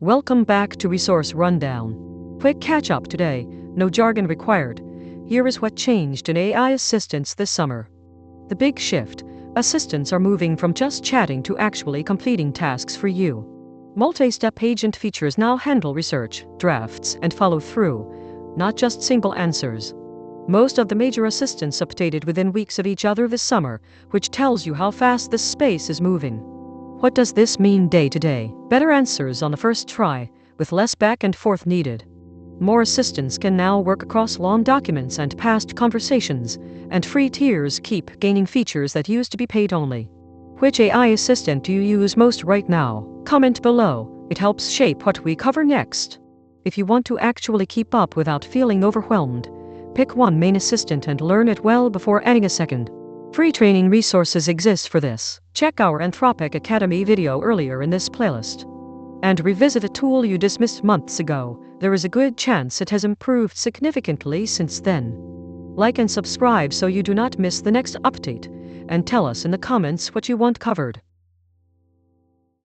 Welcome back to Resource Rundown. Quick catch up today, no jargon required. Here is what changed in AI assistants this summer. The big shift: assistants are moving from just chatting to actually completing tasks for you. Multi-step agent features now handle research, drafts, and follow through, not just single answers. Most of the major assistants updated within weeks of each other this summer, which tells you how fast this space is moving. What does this mean day to day? Better answers on the first try, with less back and forth needed. More assistants can now work across long documents and past conversations, and free tiers keep gaining features that used to be paid only. Which AI assistant do you use most right now? Comment below, it helps shape what we cover next. If you want to actually keep up without feeling overwhelmed, pick one main assistant and learn it well before adding a second. Free training resources exist for this. Check our Anthropic Academy video earlier in this playlist. And revisit a tool you dismissed months ago. There is a good chance it has improved significantly since then. Like and subscribe so you do not miss the next update, and tell us in the comments what you want covered.